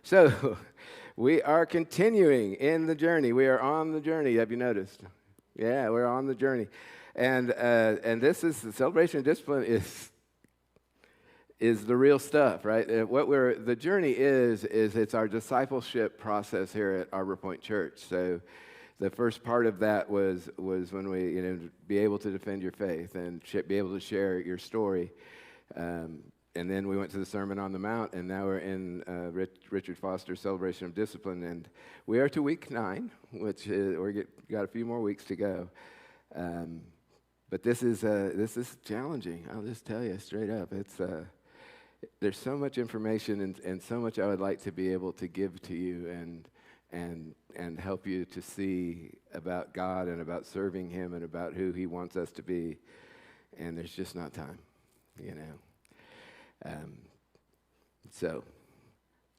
So, we are continuing in the journey. We are on the journey. Have you noticed? Yeah, we're on the journey. And this is the celebration of discipline is the real stuff, right? The journey is it's our discipleship process here at Arbor Point Church. So the first part of that was when we, be able to defend your faith and be able to share your story. And then we went to the Sermon on the Mount, and now we're in Richard Foster's Celebration of Discipline, and we are to week 9, which got a few more weeks to go. But this is challenging. I'll just tell you straight up. There's so much information and so much I would like to be able to give to you and help you to see about God and about serving Him and about who He wants us to be. And there's just not time, So,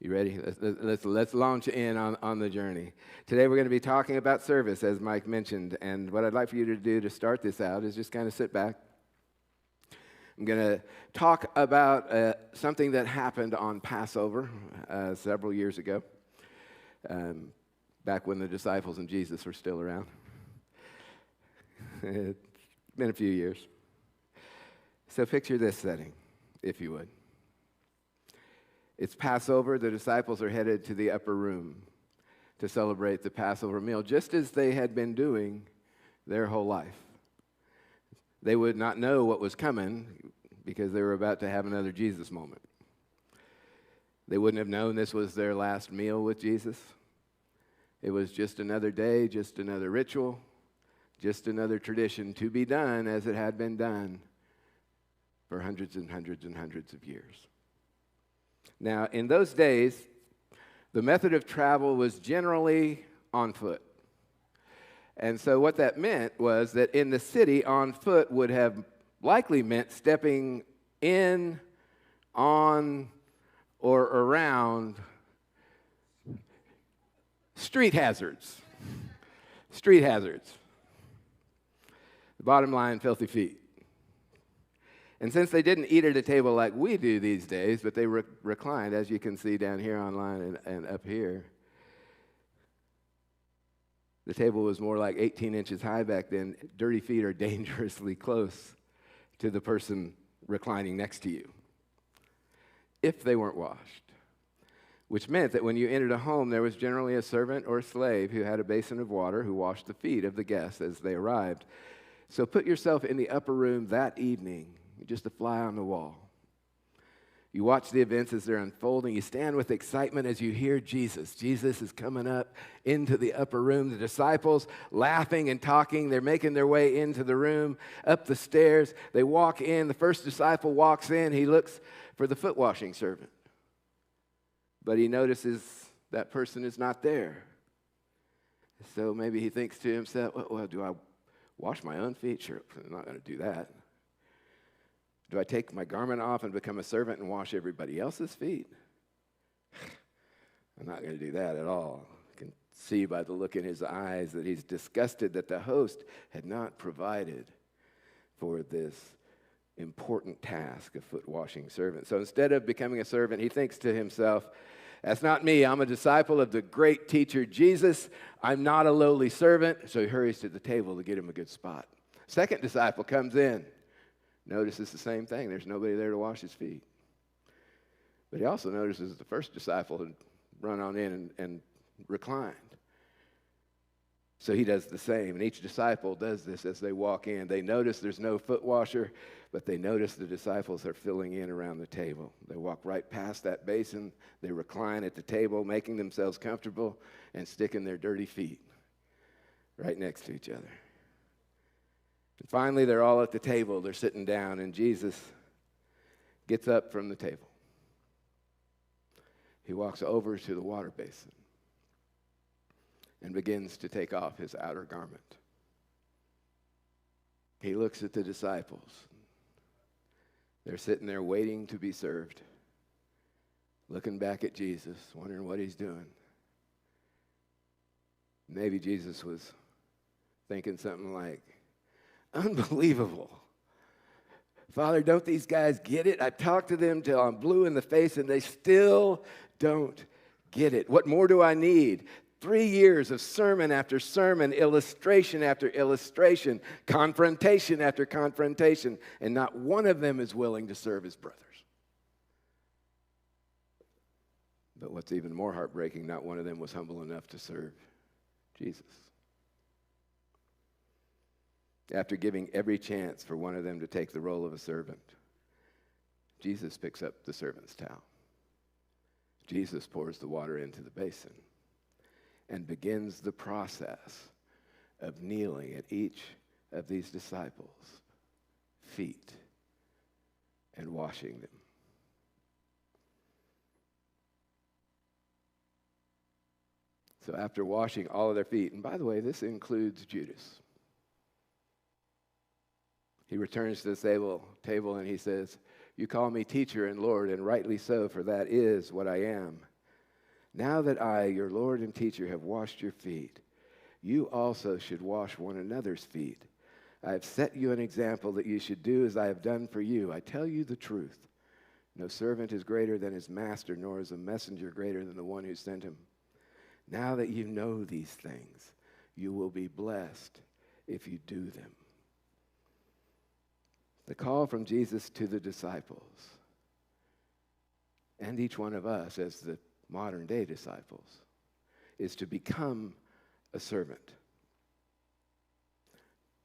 you ready? Let's launch in on the journey. Today we're going to be talking about service, as Mike mentioned. And what I'd like for you to do to start this out is just kind of sit back. I'm going to talk about something that happened on Passover several years ago, back when the disciples and Jesus were still around. It's been a few years. So picture this setting, if you would. It's Passover. The disciples are headed to the upper room to celebrate the Passover meal, just as they had been doing their whole life. They would not know what was coming because they were about to have another Jesus moment. They wouldn't have known this was their last meal with Jesus. It was just another day, just another ritual, just another tradition to be done as it had been done for hundreds and hundreds and hundreds of years. Now, in those days, the method of travel was generally on foot. And so what that meant was that in the city, on foot would have likely meant stepping in, on, or around street hazards. Street hazards. The bottom line, filthy feet. And since they didn't eat at a table like we do these days, but they reclined, as you can see down here online and up here, the table was more like 18 inches high back then. Dirty feet are dangerously close to the person reclining next to you, if they weren't washed. Which meant that when you entered a home, there was generally a servant or a slave who had a basin of water who washed the feet of the guests as they arrived. So put yourself in the upper room that evening. You're just a fly on the wall. You watch the events as they're unfolding. You stand with excitement as you hear Jesus. Jesus is coming up into the upper room. The disciples laughing and talking. They're making their way into the room, up the stairs. They walk in. The first disciple walks in. He looks for the foot washing servant. But he notices that person is not there. So maybe he thinks to himself, well, do I wash my own feet? Sure, I'm not going to do that. Do I take my garment off and become a servant and wash everybody else's feet? I'm not going to do that at all. I can see by the look in his eyes that he's disgusted that the host had not provided for this important task of foot washing servant. So instead of becoming a servant, he thinks to himself, that's not me. I'm a disciple of the great teacher Jesus. I'm not a lowly servant. So he hurries to the table to get him a good spot. Second disciple comes in. Notices the same thing. There's nobody there to wash his feet. But he also notices the first disciple had run on in and reclined. So he does the same. And each disciple does this as they walk in. They notice there's no foot washer, but they notice the disciples are filling in around the table. They walk right past that basin. They recline at the table, making themselves comfortable and sticking their dirty feet right next to each other. And finally, they're all at the table. They're sitting down, and Jesus gets up from the table. He walks over to the water basin and begins to take off his outer garment. He looks at the disciples. They're sitting there waiting to be served, looking back at Jesus, wondering what he's doing. Maybe Jesus was thinking something like, unbelievable. Father, don't these guys get it? I talked to them till I'm blue in the face and they still don't Get it? What more do I need? 3 years of sermon after sermon, illustration after illustration, confrontation after confrontation, and not one of them is willing to serve his brothers. But what's even more heartbreaking, not one of them was humble enough to serve Jesus. After giving every chance for one of them to take the role of a servant, Jesus picks up the servant's towel. Jesus pours the water into the basin and begins the process of kneeling at each of these disciples' feet and washing them. So after washing all of their feet, and by the way, this includes Judas, he returns to the table and he says, "You call me teacher and Lord, and rightly so, for that is what I am. Now that I, your Lord and teacher, have washed your feet, you also should wash one another's feet. I have set you an example that you should do as I have done for you. I tell you the truth. No servant is greater than his master, nor is a messenger greater than the one who sent him. Now that you know these things, you will be blessed if you do them." The call from Jesus to the disciples, and each one of us as the modern day disciples, is to become a servant.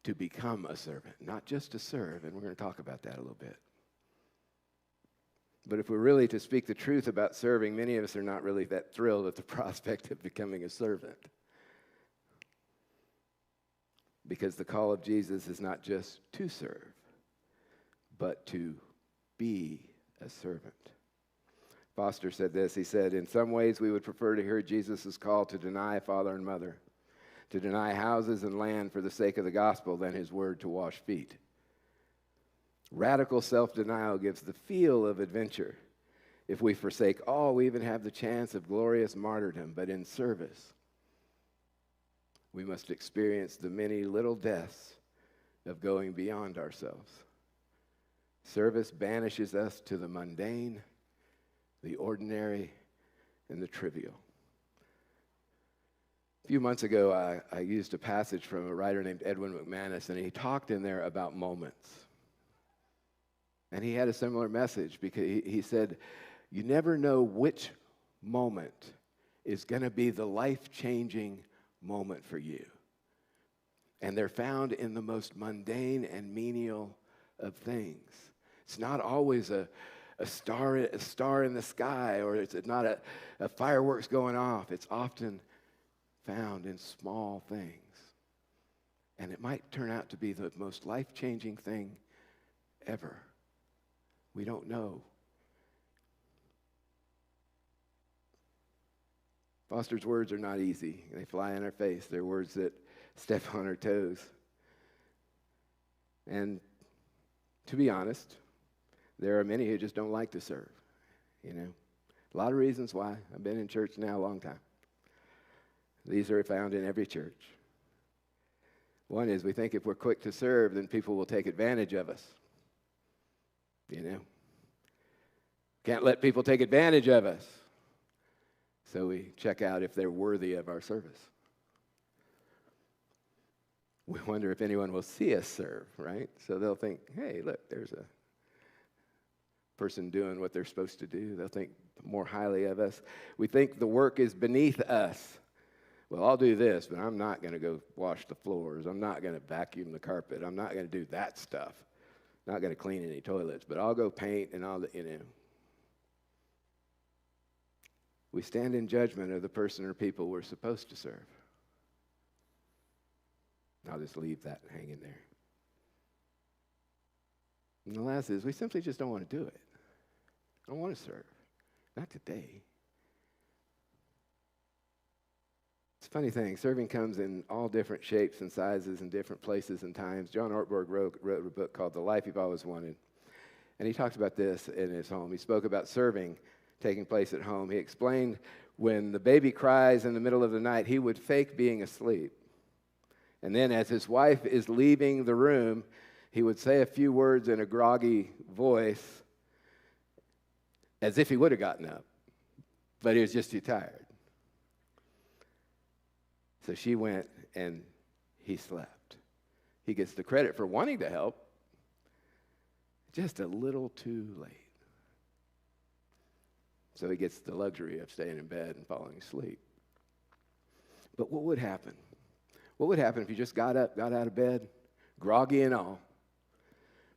To become a servant, not just to serve, and we're going to talk about that a little bit. But if we're really to speak the truth about serving, many of us are not really that thrilled at the prospect of becoming a servant. Because the call of Jesus is not just to serve, but to be a servant. Foster said this. He said, "In some ways we would prefer to hear Jesus' call to deny father and mother, to deny houses and land for the sake of the gospel, than his word to wash feet. Radical self-denial gives the feel of adventure. If we forsake all, we even have the chance of glorious martyrdom. But in service, we must experience the many little deaths of going beyond ourselves. Service banishes us to the mundane, the ordinary, and the trivial." A few months ago, I used a passage from a writer named Edwin McManus, and he talked in there about moments. And he had a similar message because he said, you never know which moment is going to be the life-changing moment for you. And they're found in the most mundane and menial of things. It's not always a star in the sky, or it's not a fireworks going off. It's often found in small things. And it might turn out to be the most life-changing thing ever. We don't know. Foster's words are not easy. They fly in our face. They're words that step on our toes. And to be honest, there are many who just don't like to serve. You know, a lot of reasons why. I've been in church now a long time. These are found in every church. One is we think if we're quick to serve, then people will take advantage of us. You know, can't let people take advantage of us. So we check out if they're worthy of our service. We wonder if anyone will see us serve, right? So they'll think, hey, look, there's a person doing what they're supposed to do. They'll think more highly of us. We think the work is beneath us. Well, I'll do this, but I'm not going to go wash the floors. I'm not going to vacuum the carpet. I'm not going to do that stuff. Not going to clean any toilets, but I'll go paint and I'll, We stand in judgment of the person or people we're supposed to serve. I'll just leave that hanging there. And the last is we simply just don't want to do it. I don't want to serve. Not today. It's a funny thing. Serving comes in all different shapes and sizes and different places and times. John Ortberg wrote a book called The Life You've Always Wanted. And he talks about this in his home. He spoke about serving taking place at home. He explained when the baby cries in the middle of the night, he would fake being asleep. And then as his wife is leaving the room, he would say a few words in a groggy voice as if he would have gotten up. But he was just too tired. So she went and he slept. He gets the credit for wanting to help, just a little too late. So he gets the luxury of staying in bed and falling asleep. But what would happen? What would happen if you just got up, got out of bed, groggy and all,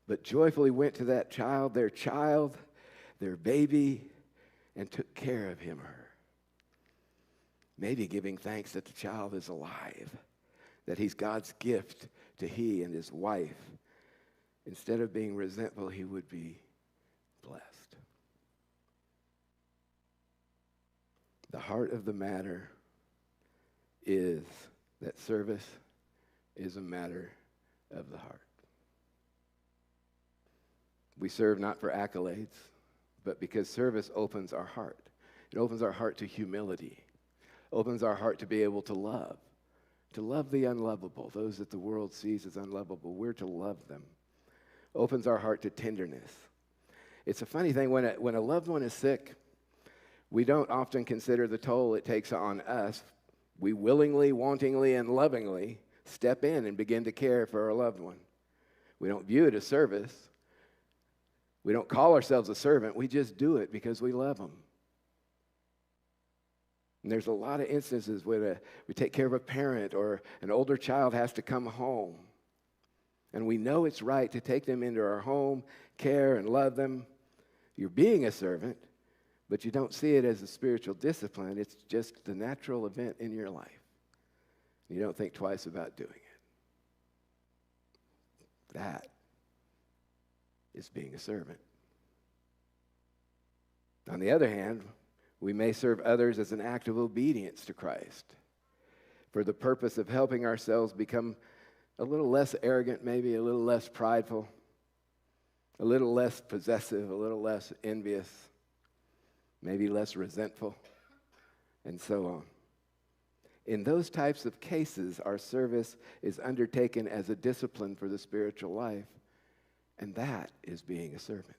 but joyfully went to that child, their baby, and took care of him or her? Maybe giving thanks that the child is alive, that he's God's gift to he and his wife. Instead of being resentful, he would be blessed. The heart of the matter is that service is a matter of the heart. We serve not for accolades, but because service opens our heart. It opens our heart to humility, opens our heart to be able to love the unlovable, those that the world sees as unlovable. We're to love them. Opens our heart to tenderness. It's a funny thing, when a loved one is sick, we don't often consider the toll it takes on us. We willingly, wantingly, and lovingly step in and begin to care for our loved one. We don't view it as service. We don't call ourselves a servant. We just do it because we love them. And there's a lot of instances where we take care of a parent or an older child has to come home. And we know it's right to take them into our home, care and love them. You're being a servant, but you don't see it as a spiritual discipline. It's just the natural event in your life. You don't think twice about doing it. That is being a servant. On the other hand, we may serve others as an act of obedience to Christ for the purpose of helping ourselves become a little less arrogant, maybe a little less prideful, a little less possessive, a little less envious, maybe less resentful, and so on. In those types of cases, our service is undertaken as a discipline for the spiritual life, and that is being a servant.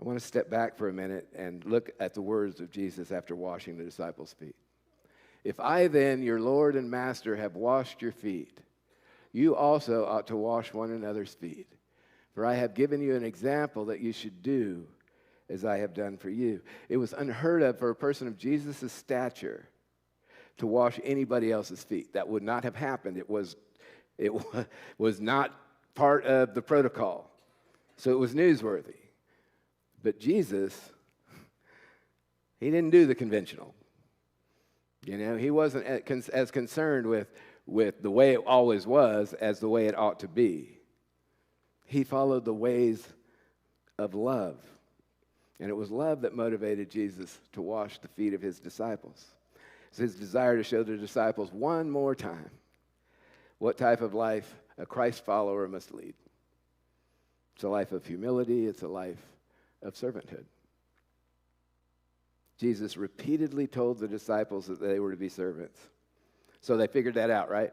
I want to step back for a minute and look at the words of Jesus after washing the disciples' feet. If I then, your Lord and Master, have washed your feet, you also ought to wash one another's feet. For I have given you an example that you should do as I have done for you. It was unheard of for a person of Jesus' stature to wash anybody else's feet. That would not have happened. It was not part of the protocol. So it was newsworthy. But Jesus, he didn't do the conventional. You know, he wasn't as concerned with the way it always was as the way it ought to be. He followed the ways of love. And it was love that motivated Jesus to wash the feet of his disciples. It's his desire to show the disciples one more time what type of life a Christ follower must lead. It's a life of humility. It's a life of servanthood. Jesus repeatedly told the disciples that they were to be servants. So they figured that out, right?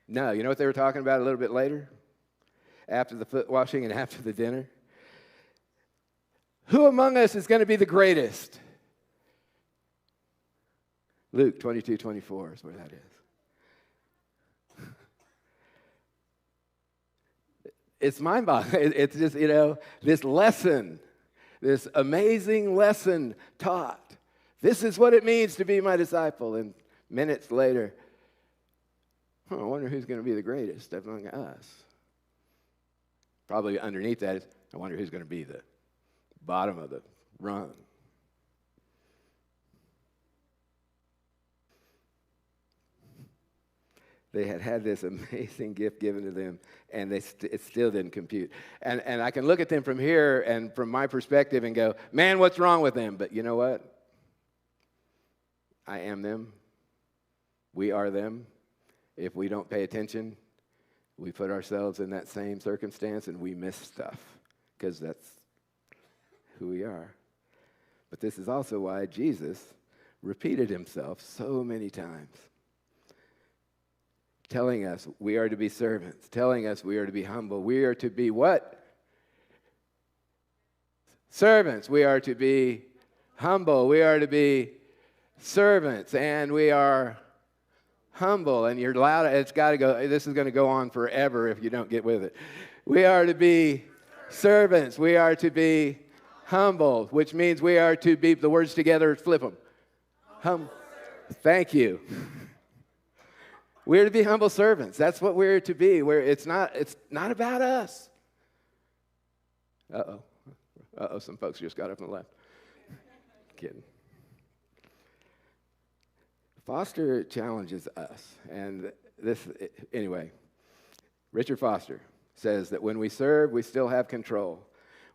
No, you know what they were talking about a little bit later? After the foot washing and after the dinner? Who among us is going to be the greatest? Luke 22:24 is where that is. It's mind-boggling. It's just, this lesson, this amazing lesson taught. This is what it means to be my disciple. And minutes later, I wonder who's going to be the greatest among us. Probably underneath that is, I wonder who's going to be the bottom of the rung. They had this amazing gift given to them, and it still didn't compute. And I can look at them from here and from my perspective and go, man, what's wrong with them? But you know what? I am them. We are them. If we don't pay attention, we put ourselves in that same circumstance and we miss stuff because that's who we are. But this is also why Jesus repeated himself so many times, telling us we are to be servants, telling us we are to be humble. We are to be what? servants. We are to be humble. We are to be servants, and we are humble. And you're loud. It's got to go. This is going to go on forever if you don't get with it. We are to be servants. We are to be humble, which means we are to be, the words together, flip them. Thank you. We're to be humble servants. That's what we're to be. It's not about us. Uh-oh, some folks just got up and left. Kidding. Foster challenges us. And anyway, Richard Foster says that when we serve, we still have control.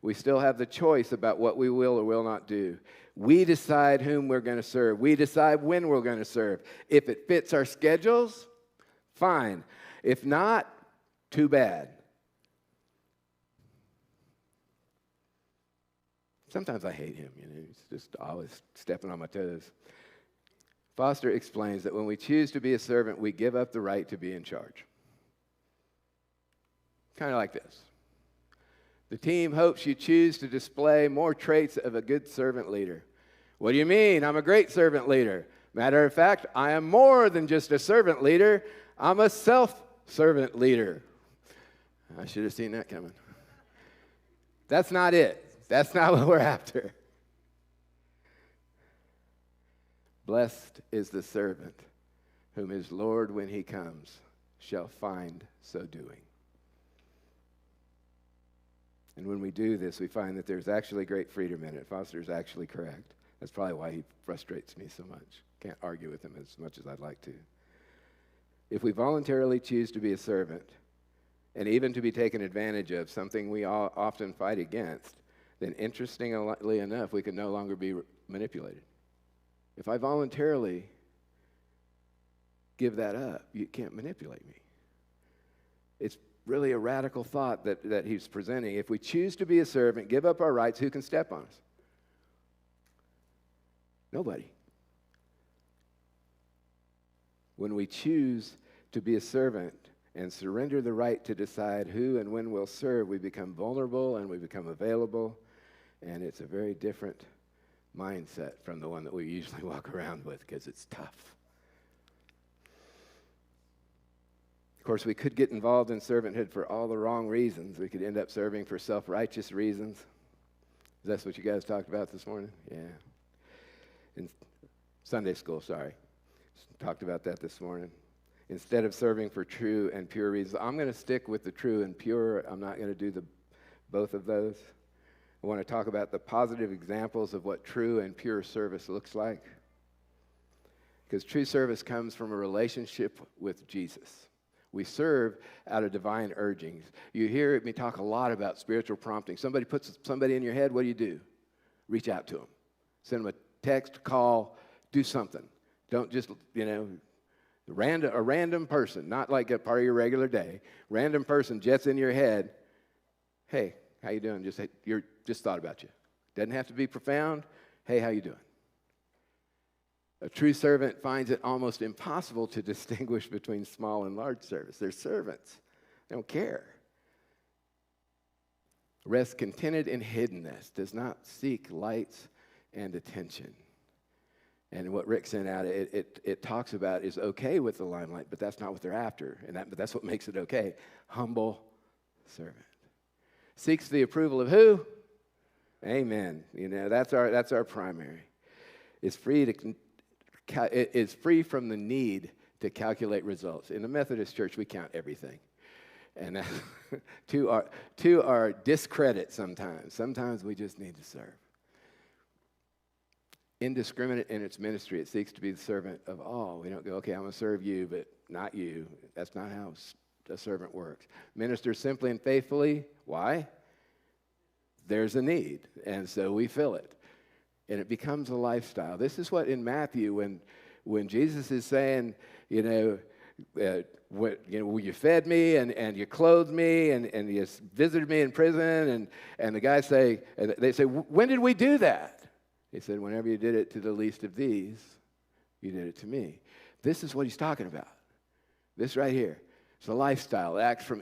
We still have the choice about what we will or will not do. We decide whom we're going to serve. We decide when we're going to serve. If it fits our schedules, fine. If not, too bad. Sometimes I hate him, he's just always stepping on my toes. Foster explains that when we choose to be a servant, we give up the right to be in charge. Kind of like this. The team hopes you choose to display more traits of a good servant leader. What do you mean? I'm a great servant leader. Matter of fact, I am more than just a servant leader. I'm a self-servant leader. I should have seen that coming. That's not it. That's not what we're after. Blessed is the servant whom his Lord, when he comes, shall find so doing. And when we do this, we find that there's actually great freedom in it. Foster's actually correct. That's probably why he frustrates me so much. Can't argue with him as much as I'd like to. If we voluntarily choose to be a servant, and even to be taken advantage of, something we all often fight against, then interestingly enough, we can no longer be manipulated. If I voluntarily give that up, you can't manipulate me. It's really a radical thought that he's presenting. If we choose to be a servant, give up our rights, who can step on us? Nobody. When we choose to be a servant and surrender the right to decide who and when we'll serve, we become vulnerable and we become available, and it's a very different mindset from the one that we usually walk around with because it's tough. Of course, we could get involved in servanthood for all the wrong reasons. We could end up serving for self-righteous reasons. Is that what you guys talked about this morning? Yeah. In Sunday school, talked about that this morning. Instead of serving for true and pure reasons, I'm going to stick with the true and pure. I'm not going to do both of those. I want to talk about the positive examples of what true and pure service looks like. Because true service comes from a relationship with Jesus. We serve out of divine urgings. You hear me talk a lot about spiritual prompting. Somebody puts somebody in your head, what do? Reach out to them. Send them a text, call, do something. Don't just, a random person, not like a part of your regular day. Random person jets in your head. Hey, how you doing? Just thought about you. Doesn't have to be profound. Hey, how you doing? A true servant finds it almost impossible to distinguish between small and large service. They're servants. They don't care. Rests contented in hiddenness, does not seek lights and attention. And what Rick sent out, it talks about is okay with the limelight, but that's not what they're after. But that's what makes it okay. Humble servant. Seeks the approval of who? Amen. That's our primary. It's free from the need to calculate results. In the Methodist Church, we count everything. And to our discredit sometimes. Sometimes we just need to serve. Indiscriminate in its ministry, it seeks to be the servant of all. We don't go, okay, I'm going to serve you, but not you. That's not how a servant works. Minister simply and faithfully. Why? There's a need, and so we fill it. And it becomes a lifestyle. This is what in Matthew, when Jesus is saying, you you fed me and you clothed me and you visited me in prison, and the guys say, when did we do that? He said, whenever you did it to the least of these, you did it to me. This is what he's talking about. This right here. It's a lifestyle.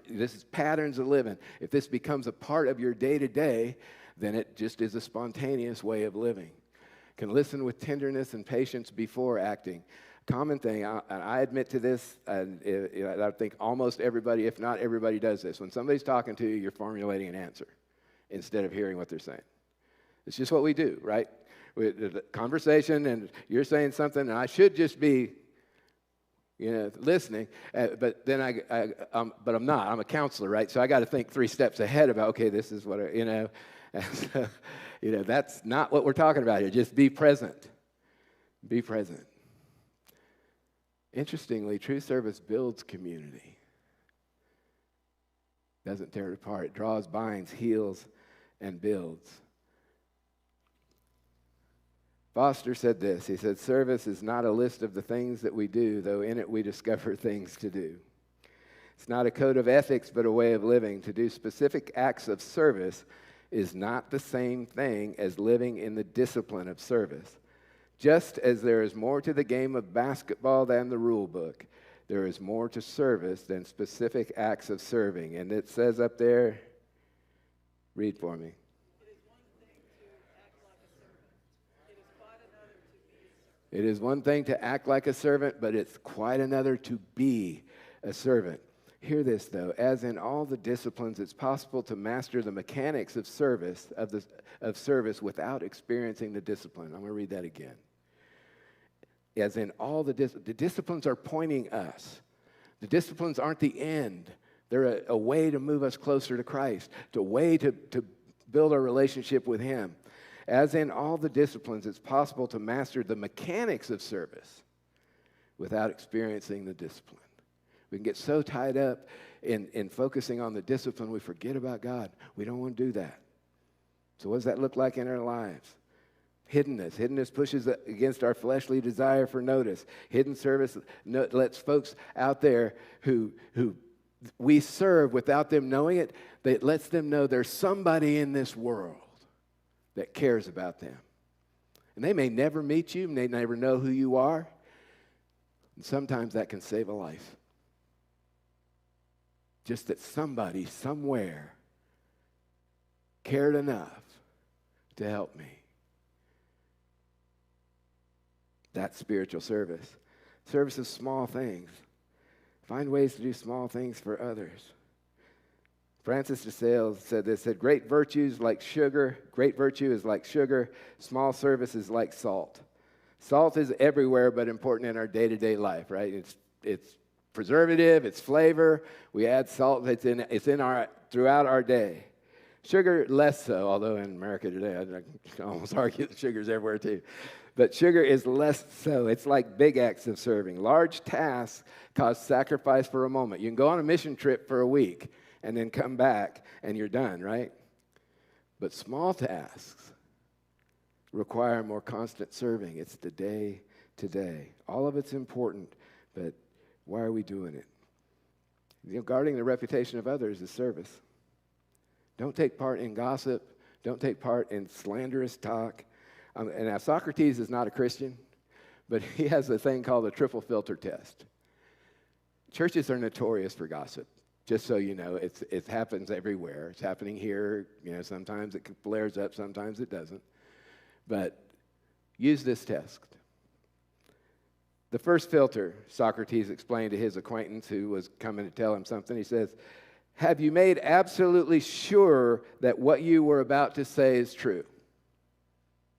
This is patterns of living. If this becomes a part of your day-to-day, then it just is a spontaneous way of living. Can listen with tenderness and patience before acting. Common thing, I admit to this, I think almost everybody, if not everybody, does this. When somebody's talking to you, you're formulating an answer instead of hearing what they're saying. It's just what we do, right? The conversation, and you're saying something, and I should just be, listening. But then but I'm not. I'm a counselor, right? So I got to think 3 steps ahead about, okay, this is what and so, that's not what we're talking about here. Just be present. Be present. Interestingly, true service builds community. Doesn't tear it apart. It draws, binds, heals, and builds. Foster said this. He said, service is not a list of the things that we do, though in it we discover things to do. It's not a code of ethics, but a way of living. To do specific acts of service is not the same thing as living in the discipline of service. Just as there is more to the game of basketball than the rule book, there is more to service than specific acts of serving. And it says up there, read for me. It is one thing to act like a servant, but it's quite another to be a servant. Hear this, though. As in all the disciplines, it's possible to master the mechanics of service without experiencing the discipline. I'm going to read that again. As in all the disciplines are pointing us. The disciplines aren't the end. They're a way to move us closer to Christ, a way to build our relationship with Him. As in all the disciplines, it's possible to master the mechanics of service without experiencing the discipline. We can get so tied up in focusing on the discipline, we forget about God. We don't want to do that. So what does that look like in our lives? Hiddenness. Hiddenness pushes against our fleshly desire for notice. Hidden service lets folks out there who we serve without them knowing it, that lets them know there's somebody in this world that cares about them. And they may never meet you, and they never know who you are. And sometimes that can save a life. Just that somebody somewhere cared enough to help me. That's spiritual service. Service is small things. Find ways to do small things for others. Francis de Sales said this, said, great virtue is like sugar. Small service is like salt. Salt is everywhere but important in our day-to-day life, right? It's preservative, it's flavor. We add salt, it's in our throughout our day. Sugar, less so, although in America today, I can almost argue that sugar's everywhere too. But sugar is less so. It's like big acts of serving. Large tasks cause sacrifice for a moment. You can go on a mission trip for a week and then come back and you're done, right? But small tasks require more constant serving. It's the day to day. All of it's important, but why are we doing it? Guarding the reputation of others is service. Don't take part in gossip. Don't take part in slanderous talk. And now Socrates is not a Christian, but he has a thing called the triple filter test. Churches are notorious for gossip. Just so you know, it happens everywhere. It's happening here. Sometimes it flares up, sometimes it doesn't. But use this test. The first filter, Socrates explained to his acquaintance who was coming to tell him something. He says, have you made absolutely sure that what you were about to say is true?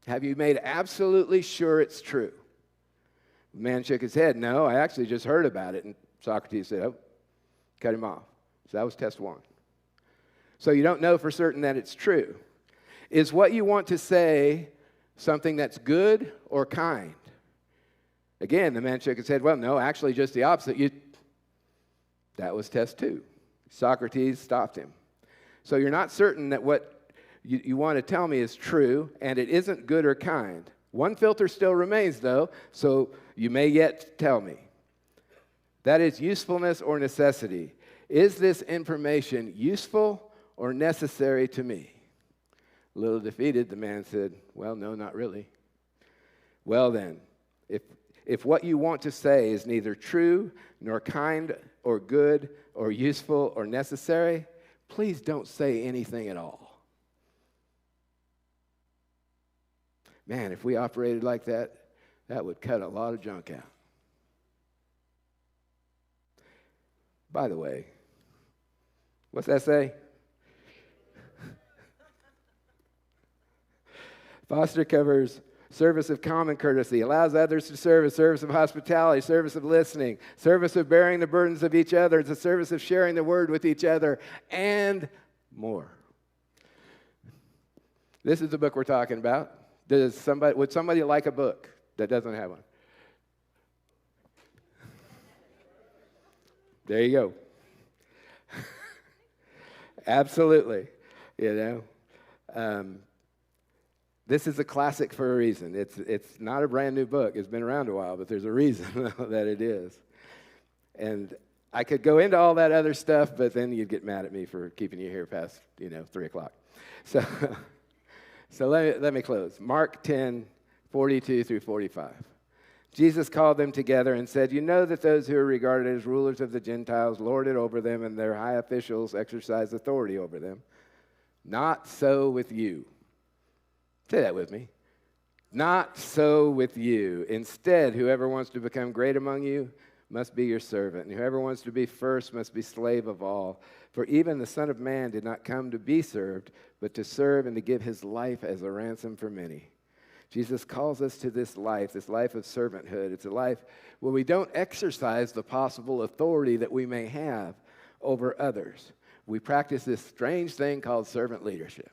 Have you made absolutely sure it's true? The man shook his head. No, I actually just heard about it. And Socrates said, oh, cut him off. So that was test 1. So you don't know for certain that it's true. Is what you want to say something that's good or kind? Again, the man shook his head. Well, no, actually just the opposite. That was test 2. Socrates stopped him. So you're not certain that what you want to tell me is true, and it isn't good or kind. One filter still remains, though, so you may yet tell me. That is usefulness or necessity. Is this information useful or necessary to me? A little defeated, the man said, well, no, not really. Well then, If what you want to say is neither true, nor kind, or good, or useful, or necessary, please don't say anything at all. Man, if we operated like that, that would cut a lot of junk out. By the way, what's that say? Foster covers service of common courtesy, allows others to serve, a service of hospitality, service of listening, service of bearing the burdens of each other, it's a service of sharing the word with each other, and more. This is the book we're talking about. Would somebody like a book that doesn't have one? There you go. Absolutely. This is a classic for a reason. It's not a brand new book. It's been around a while, but there's a reason that it is. And I could go into all that other stuff, but then you'd get mad at me for keeping you here past 3 o'clock. So let me close. Mark 10, 42 through 45. Jesus called them together and said, "You know that those who are regarded as rulers of the Gentiles lord it over them, and their high officials exercise authority over them. Not so with you." Say that with me. Not so with you. Instead, whoever wants to become great among you must be your servant, and whoever wants to be first must be slave of all. For even the Son of Man did not come to be served, but to serve and to give his life as a ransom for many. Jesus calls us to this life of servanthood. It's a life where we don't exercise the possible authority that we may have over others. We practice this strange thing called servant leadership.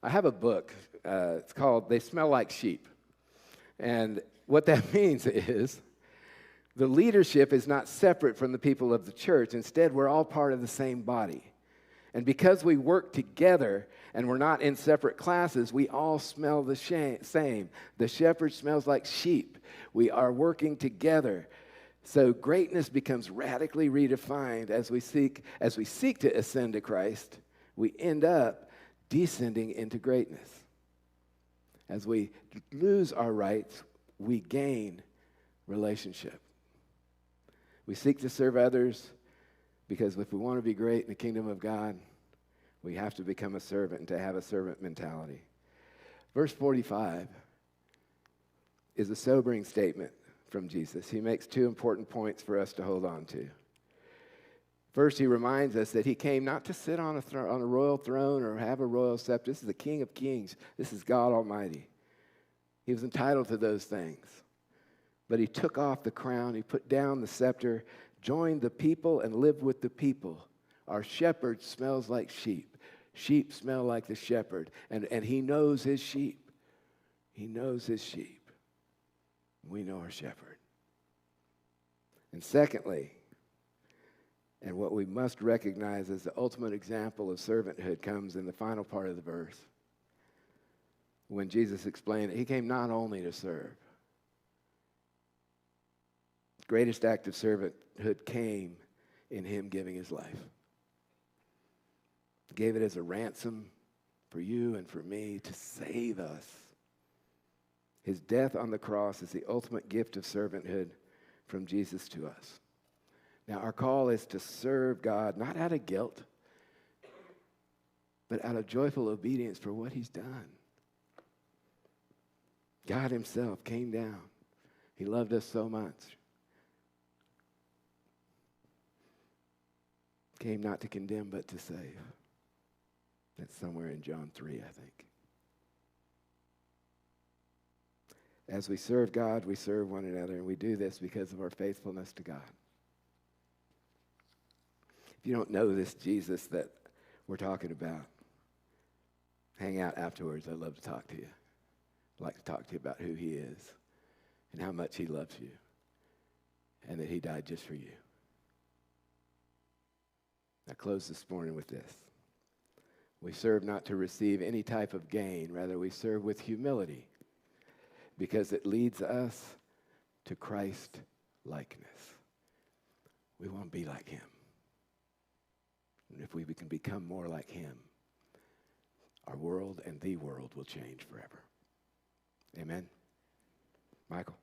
I have a book. It's called They Smell Like Sheep. And what that means is the leadership is not separate from the people of the church. Instead, we're all part of the same body. And because we work together and we're not in separate classes, we all smell the same. The shepherd smells like sheep. We are working together. So greatness becomes radically redefined as we seek to ascend to Christ. We end up descending into greatness. As we lose our rights, we gain relationship. We seek to serve others because if we want to be great in the kingdom of God, we have to become a servant and to have a servant mentality. Verse 45 is a sobering statement from Jesus. He makes two important points for us to hold on to. First, he reminds us that he came not to sit on a royal throne or have a royal scepter. This is the King of Kings. This is God Almighty. He was entitled to those things. But he took off the crown, he put down the scepter, joined the people, and lived with the people. Our shepherd smells like sheep. Sheep smell like the shepherd. And he knows his sheep. He knows his sheep. We know our shepherd. And secondly, and what we must recognize as the ultimate example of servanthood comes in the final part of the verse. When Jesus explained that he came not only to serve. The greatest act of servanthood came in him giving his life. He gave it as a ransom for you and for me to save us. His death on the cross is the ultimate gift of servanthood from Jesus to us. Now, our call is to serve God, not out of guilt, but out of joyful obedience for what he's done. God himself came down. He loved us so much. Came not to condemn, but to save. That's somewhere in John 3, I think. As we serve God, we serve one another, and we do this because of our faithfulness to God. If you don't know this Jesus that we're talking about, hang out afterwards. I'd love to talk to you. I'd like to talk to you about who he is and how much he loves you and that he died just for you. I close this morning with this. We serve not to receive any type of gain. Rather, we serve with humility because it leads us to Christ likeness. We want to be like him. And if we can become more like him, our world and the world will change forever. Amen. Michael.